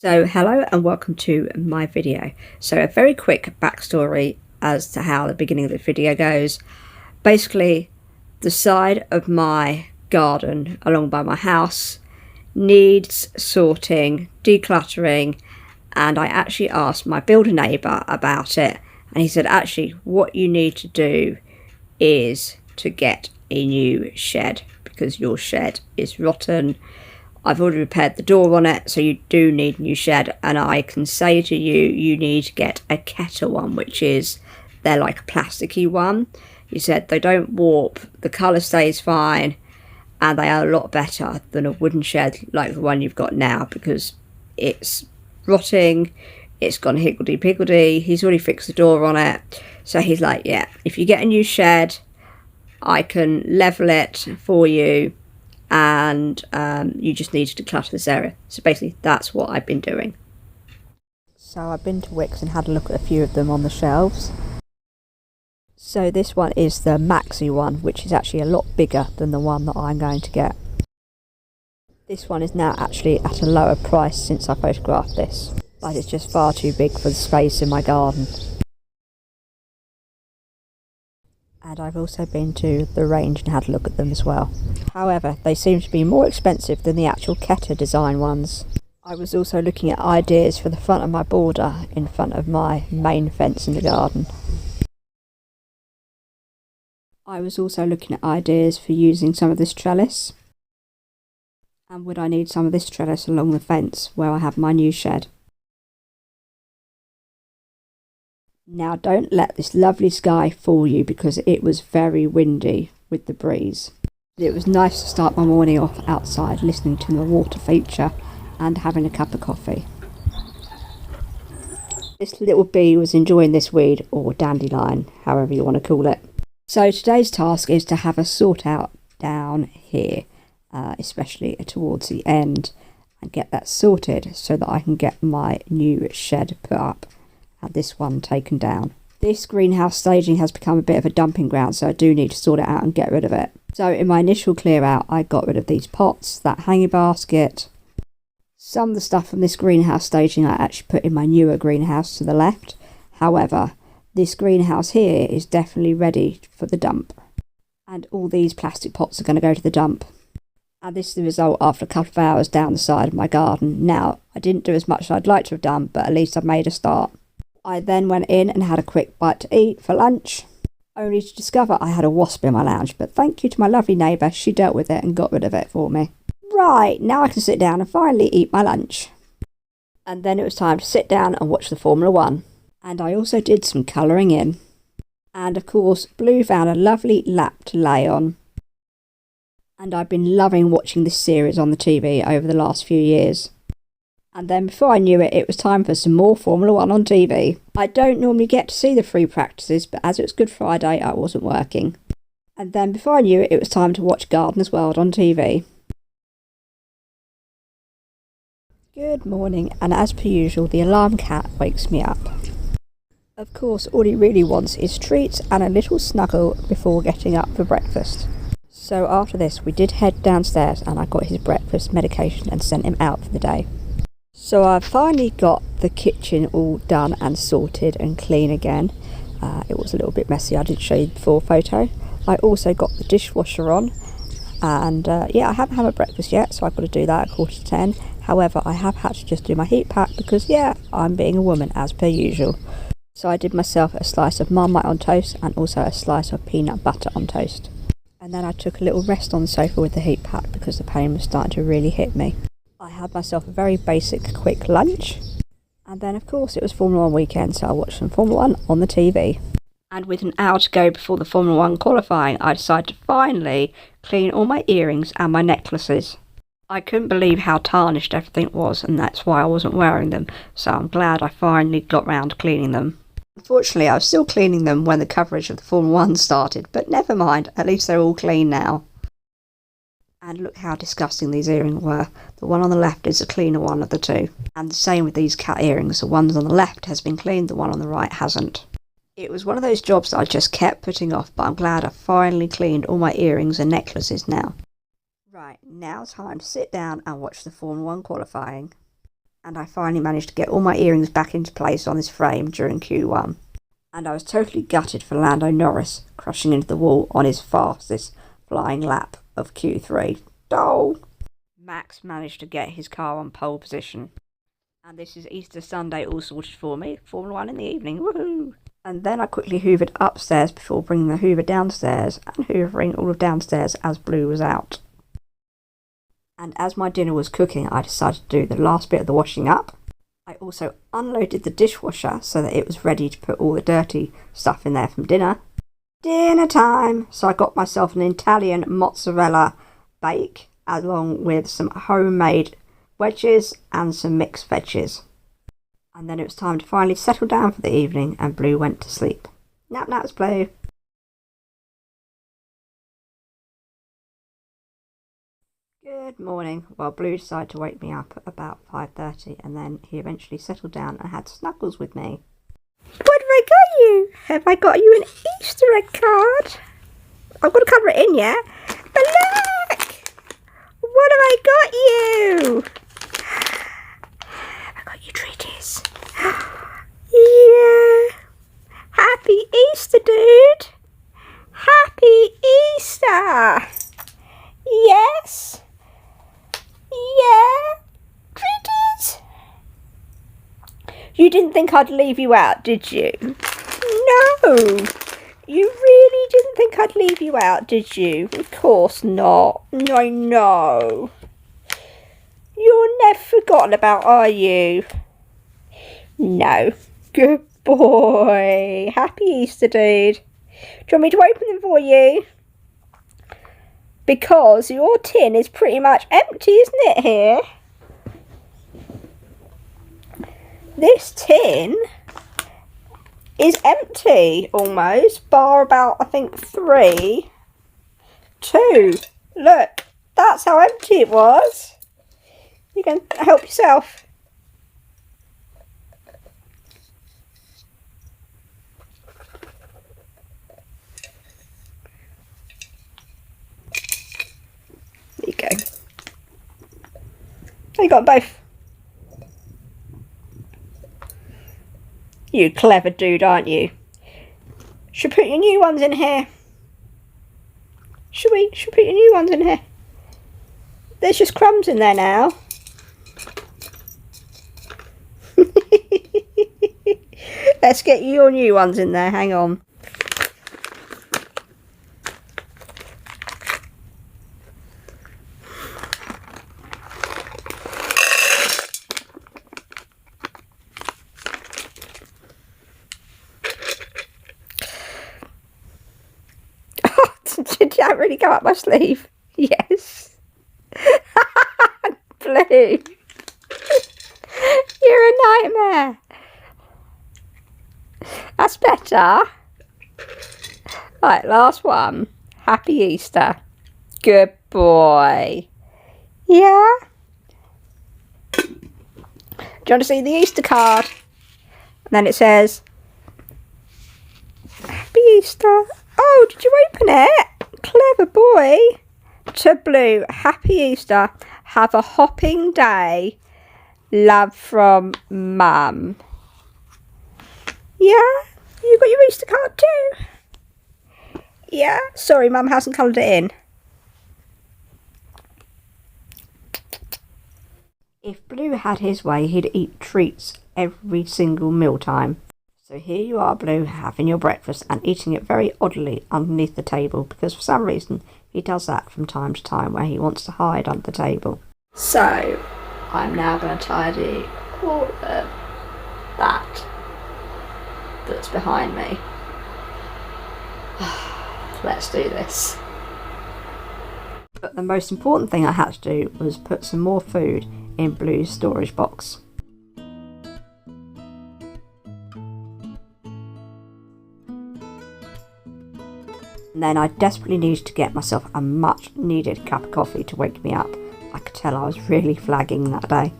So hello and welcome to my video. So a very quick backstory as to how the beginning of the video goes. Basically, the side of my garden along by my house needs sorting, decluttering, and I actually asked my builder neighbour about it, and he said actually what you need to do is to get a new shed because your shed is rotten. I've already repaired the door on it, so you do need a new shed, and I can say to you, you need to get a Ketta one, which is, they're like a plasticky one. He said they don't warp, the colour stays fine, and they are a lot better than a wooden shed like the one you've got now, because it's rotting, it's gone higgledy-piggledy, he's already fixed the door on it, so he's like, yeah, if you get a new shed, I can level it for you, and you just need to declutter this area. So basically that's what I've been doing. So I've been to Wickes and had a look at a few of them on the shelves. So this one is the Maxi one, which is actually a lot bigger than the one that I'm going to get. This one is now actually at a lower price since I photographed this, but it's just far too big for the space in my garden. And I've also been to the range and had a look at them as well. However, they seem to be more expensive than the actual Ketta design ones. I was also looking at ideas for the front of my border in front of my main fence in the garden. I was also looking at ideas for using some of this trellis. And would I need some of this trellis along the fence where I have my new shed? Now don't let this lovely sky fool you, because it was very windy with the breeze. It was nice to start my morning off outside listening to the water feature and having a cup of coffee. This little bee was enjoying this weed, or dandelion, however you want to call it. So today's task is to have a sort out down here, especially towards the end, and get that sorted so that I can get my new shed put up. Had this one taken down. This greenhouse staging has become a bit of a dumping ground, so I do need to sort it out and get rid of it. So in my initial clear out, I got rid of these pots, that hanging basket. Some of the stuff from this greenhouse staging I actually put in my newer greenhouse to the left. However, this greenhouse here is definitely ready for the dump. And all these plastic pots are going to go to the dump. And this is the result after a couple of hours down the side of my garden. Now, I didn't do as much as I'd like to have done, but at least I've made a start. I then went in and had a quick bite to eat for lunch, only to discover I had a wasp in my lounge, but thank you to my lovely neighbour, she dealt with it and got rid of it for me. Right, now I can sit down and finally eat my lunch. And then it was time to sit down and watch the Formula 1. And I also did some colouring in. And of course, Blue found a lovely lap to lay on. And I've been loving watching this series on the TV over the last few years. And then before I knew it, it was time for some more Formula 1 on TV. I don't normally get to see the free practices, but as it was Good Friday, I wasn't working. And then before I knew it, it was time to watch Gardener's World on TV. Good morning, and as per usual, the alarm cat wakes me up. Of course, all he really wants is treats and a little snuggle before getting up for breakfast. So after this, we did head downstairs and I got his breakfast medication and sent him out for the day. So I've finally got the kitchen all done and sorted and clean again. It was a little bit messy, I did show you the before photo. I also got the dishwasher on, and yeah, I haven't had my breakfast yet, so I've got to do that at 10:15. However, I have had to just do my heat pack because yeah, I'm being a woman as per usual. So I did myself a slice of Marmite on toast and also a slice of peanut butter on toast. And then I took a little rest on the sofa with the heat pack because the pain was starting to really hit me. I had myself a very basic quick lunch, and then of course it was Formula 1 weekend, so I watched some Formula 1 on the TV. And with an hour to go before the Formula 1 qualifying, I decided to finally clean all my earrings and my necklaces. I couldn't believe how tarnished everything was, and that's why I wasn't wearing them, so I'm glad I finally got round to cleaning them. Unfortunately, I was still cleaning them when the coverage of the Formula 1 started, but never mind, at least they're all clean now. And look how disgusting these earrings were. The one on the left is the cleaner one of the two. And the same with these cat earrings. The one on the left has been cleaned, the one on the right hasn't. It was one of those jobs that I just kept putting off, but I'm glad I finally cleaned all my earrings and necklaces now. Right, now it's time to sit down and watch the Formula 1 qualifying. And I finally managed to get all my earrings back into place on this frame during Q1. And I was totally gutted for Lando Norris crushing into the wall on his fastest flying lap of Q3. Oh! Max managed to get his car on pole position. And this is Easter Sunday all sorted for me. Formula 1 in the evening. Woohoo! And then I quickly hoovered upstairs before bringing the hoover downstairs and hoovering all of downstairs as Blue was out. And as my dinner was cooking, I decided to do the last bit of the washing up. I also unloaded the dishwasher so that it was ready to put all the dirty stuff in there from dinner. Dinner time! So I got myself an Italian mozzarella bake along with some homemade wedges and some mixed veggies. And then it was time to finally settle down for the evening and Blue went to sleep. Nap naps, Blue. Good morning. Well, Blue decided to wake me up at about 5:30 and then he eventually settled down and had snuggles with me. What have I got you? Have I got you an Easter egg card? I've got to cover it in, yeah? But look! What have I got you? Have I got you treaties? Yeah. Happy Easter, dude. Happy Easter. Yes. Yeah. Treaties. You didn't think I'd leave you out, did you? No. You really didn't think I'd leave you out, did you? Of course not. I know. You're never forgotten about, are you? No. Good boy. Happy Easter, dude. Do you want me to open them for you? Because your tin is pretty much empty, isn't it, here? This tin is empty, almost, bar about, I think, 3, 2. Look, that's how empty it was. You can help yourself. There you go. You got both. You clever dude, aren't you? Should put your new ones in here. Should we? Should put your new ones in here. There's just crumbs in there now. Let's get your new ones in there. Hang on. Did that really go up my sleeve? Yes. Blue. You're a nightmare. That's better. Right, last one. Happy Easter. Good boy. Yeah? Do you want to see the Easter card? And then it says, Happy Easter. Oh, did you open it? Clever boy. To Blue, Happy Easter. Have a hopping day. Love from Mum. Yeah? You got your Easter card too? Yeah? Sorry, Mum hasn't coloured it in. If Blue had his way, he'd eat treats every single mealtime. So here you are, Blue, having your breakfast and eating it very oddly underneath the table because for some reason he does that from time to time where he wants to hide under the table. So I'm now going to tidy all of that that's behind me. Let's do this. But the most important thing I had to do was put some more food in Blue's storage box. And then I desperately needed to get myself a much needed cup of coffee to wake me up. I could tell I was really flagging that day.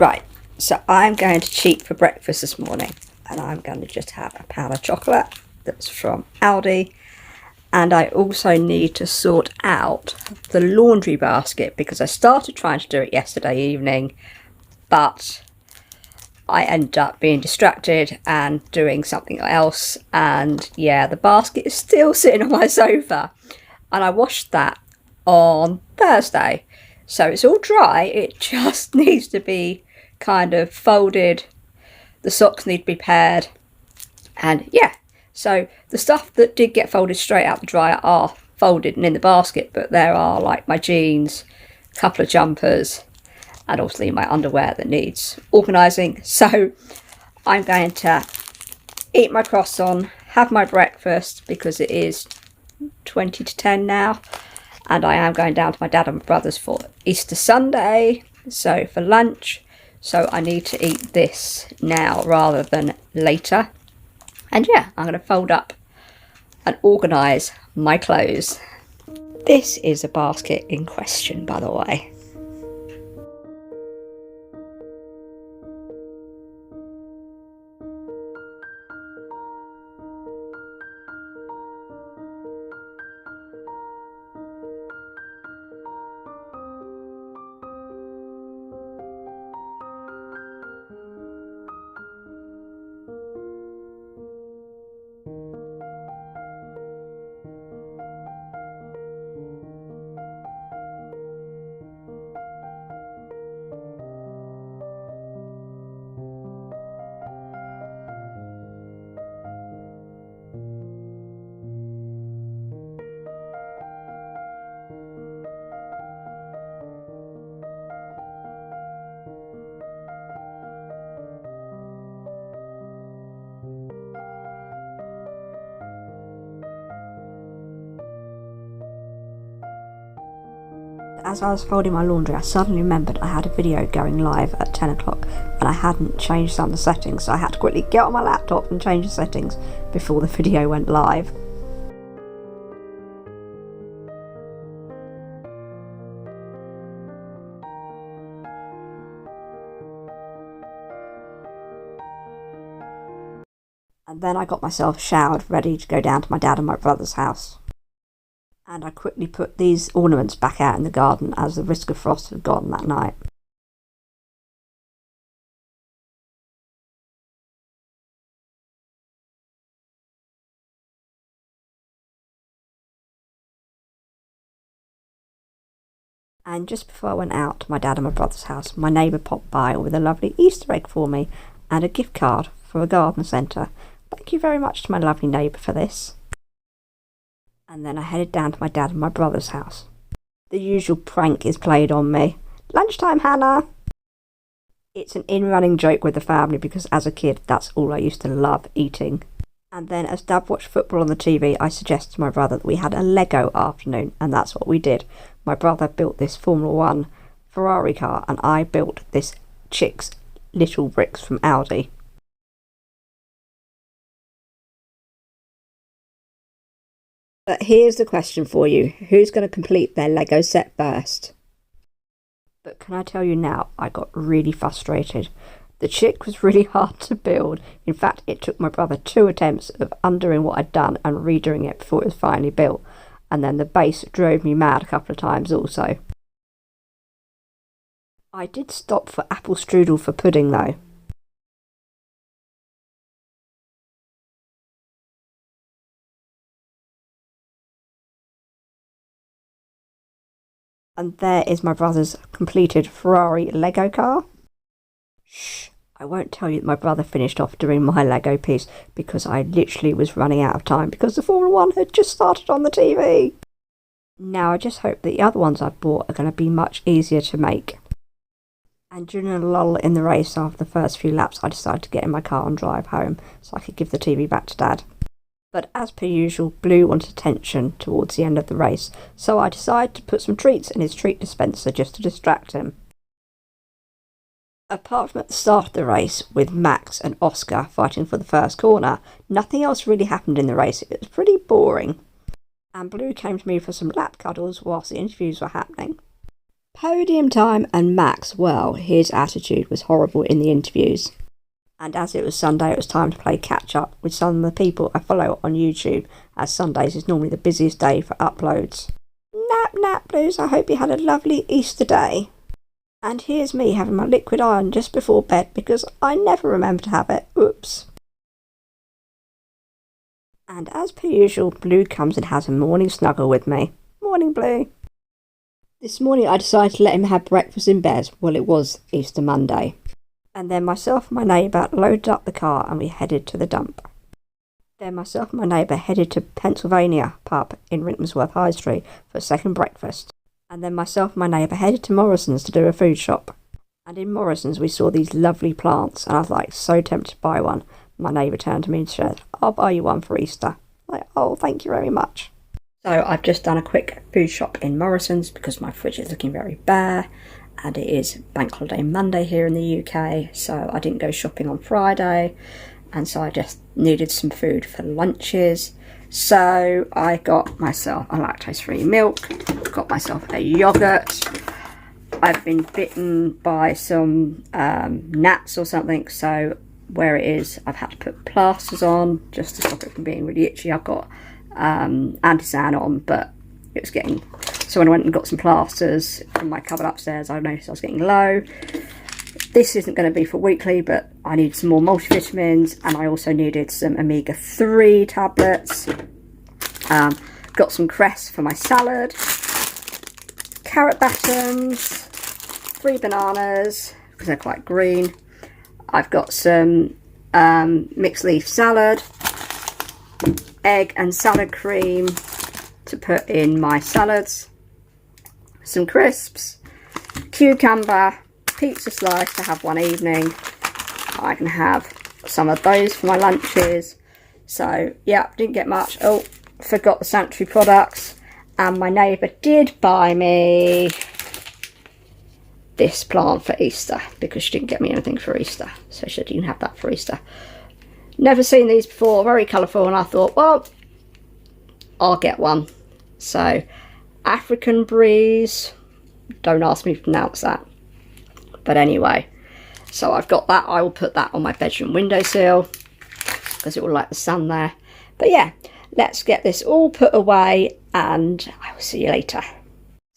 Right, so I'm going to cheat for breakfast this morning, and I'm going to just have a pound of chocolate that's from Aldi. And I also need to sort out the laundry basket because I started trying to do it yesterday evening, but I ended up being distracted and doing something else. And yeah, the basket is still sitting on my sofa. And I washed that on Thursday. So it's all dry. It just needs to be kind of folded. The socks need to be paired. And yeah. So the stuff that did get folded straight out the dryer are folded and in the basket, but there are like my jeans, a couple of jumpers, and obviously my underwear that needs organising. So I'm going to eat my croissant, have my breakfast because it is 20 to 10 now, and I am going down to my dad and my brother's for Easter Sunday, so for lunch. So I need to eat this now rather than later. And yeah, I'm going to fold up and organise my clothes. This is a basket in question, by the way. As I was folding my laundry, I suddenly remembered I had a video going live at 10 o'clock and I hadn't changed some of the settings, so I had to quickly get on my laptop and change the settings before the video went live. And then I got myself showered, ready to go down to my dad and my brother's house. And I quickly put these ornaments back out in the garden as the risk of frost had gone that night. And just before I went out to my dad and my brother's house, my neighbour popped by with a lovely Easter egg for me and a gift card for a garden centre. Thank you very much to my lovely neighbour for this. And then I headed down to my dad and my brother's house. The usual prank is played on me. Lunchtime, Hannah! It's an in-running joke with the family because as a kid, that's all I used to love eating. And then as Dad watched football on the TV, I suggested to my brother that we had a Lego afternoon, and that's what we did. My brother built this Formula 1 Ferrari car, and I built this chick's little bricks from Aldi. But here's the question for you. Who's going to complete their Lego set first? But can I tell you now, I got really frustrated. The chick was really hard to build. In fact, it took my brother 2 attempts of undoing what I'd done and redoing it before it was finally built. And then the base drove me mad a couple of times also. I did stop for apple strudel for pudding though. And there is my brother's completed Ferrari Lego car. Shh, I won't tell you that my brother finished off doing my Lego piece because I literally was running out of time because the Formula 1 had just started on the TV. Now I just hope that the other ones I've bought are going to be much easier to make. And during a lull in the race after the first few laps, I decided to get in my car and drive home so I could give the TV back to Dad. But as per usual, Blue wanted attention towards the end of the race, so I decided to put some treats in his treat dispenser just to distract him. Apart from at the start of the race, with Max and Oscar fighting for the first corner, nothing else really happened in the race. It was pretty boring. And Blue came to me for some lap cuddles whilst the interviews were happening. Podium time, and Max, well, his attitude was horrible in the interviews. And as it was Sunday, it was time to play catch up with some of the people I follow on YouTube, as Sundays is normally the busiest day for uploads. Nap nap blues, I hope you had a lovely Easter day. And here's me having my liquid iron just before bed because I never remember to have it. Oops. And as per usual, Blue comes and has a morning snuggle with me. Morning, Blue. This morning I decided to let him have breakfast in bed. Well, it was Easter Monday. And then myself and my neighbour loaded up the car and we headed to the dump. Then myself and my neighbour headed to Pennsylvania pub in Rickmansworth High Street for a second breakfast. And then myself and my neighbour headed to Morrison's to do a food shop. And in Morrison's we saw these lovely plants and I was like so tempted to buy one. My neighbour turned to me and said, "I'll buy you one for Easter." I'm like, "Oh, thank you very much." So I've just done a quick food shop in Morrison's because my fridge is looking very bare and it is Bank Holiday Monday here in the UK, so I didn't go shopping on Friday and so I just needed some food for lunches. So I got myself a lactose-free milk, got myself a yoghurt. I've been bitten by some gnats or something, so where it is I've had to put plasters on just to stop it from being really itchy. I've got Antisan on, but it was getting, so when I went and got some plasters from my cupboard upstairs I noticed I was getting low. This isn't going to be for weekly, but I need some more multivitamins and I also needed some omega-3 tablets. Got some cress for my salad, carrot batons, 3 bananas because they're quite green. I've got some mixed leaf salad, egg and salad cream to put in my salads, some crisps, cucumber, pizza slice to have one evening. I can have some of those for my lunches. So yeah, didn't get much. Oh, forgot the Sanctuary products, and my neighbour did buy me this plant for Easter because she didn't get me anything for Easter, so she didn't have that for Easter. Never seen these before, very colourful, and I thought, well, I'll get one. So African breeze, don't ask me to pronounce that, but anyway, so I've got that. I will put that on my bedroom windowsill because it will light the sun there. But yeah, let's get this all put away and I will see you later.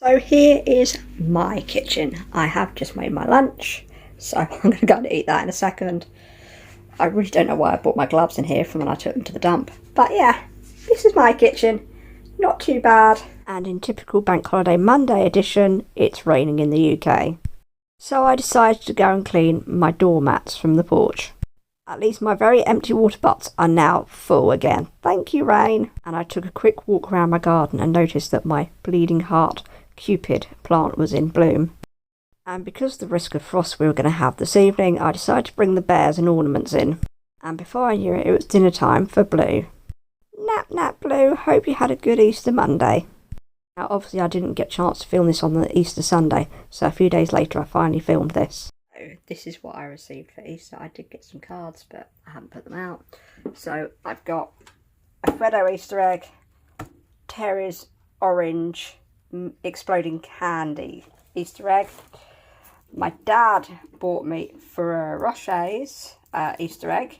So here is my kitchen. I have just made my lunch, so I'm going to go and eat that in a second. I really don't know why I brought my gloves in here from when I took them to the dump. But yeah, this is my kitchen. Not too bad. And in typical Bank Holiday Monday edition, it's raining in the UK. So I decided to go and clean my doormats from the porch. At least my very empty water butts are now full again. Thank you, rain. And I took a quick walk around my garden and noticed that my bleeding heart Cupid plant was in bloom. And because of the risk of frost we were going to have this evening, I decided to bring the bears and ornaments in. And before I knew it, it was dinner time for Blue. Nap nap Blue, hope you had a good Easter Monday. Now obviously I didn't get a chance to film this on the Easter Sunday, so a few days later I finally filmed this. So this is what I received for Easter. I did get some cards but I haven't put them out. So I've got a Freddo Easter egg, Terry's orange exploding candy Easter egg. My dad bought me Ferrero Rocher's Easter egg.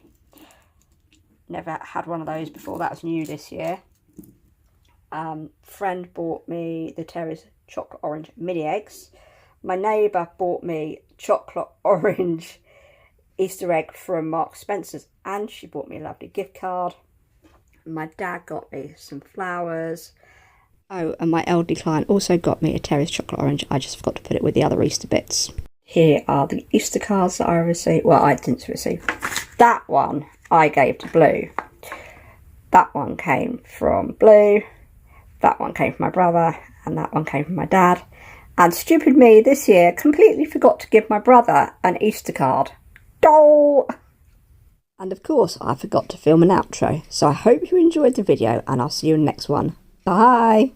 Never had one of those before, that was new this year. Friend bought me the Terry's chocolate orange mini eggs. My neighbour bought me chocolate orange Easter egg from Marks Spencer's and she bought me a lovely gift card. My dad got me some flowers. Oh, and my elderly client also got me a Terry's chocolate orange. I just forgot to put it with the other Easter bits. Here are the Easter cards that I received. Well, I didn't receive. That one I gave to Blue. That one came from Blue. That one came from my brother. And that one came from my dad. And stupid me this year completely forgot to give my brother an Easter card. Doll! And of course, I forgot to film an outro. So I hope you enjoyed the video and I'll see you in the next one. Bye!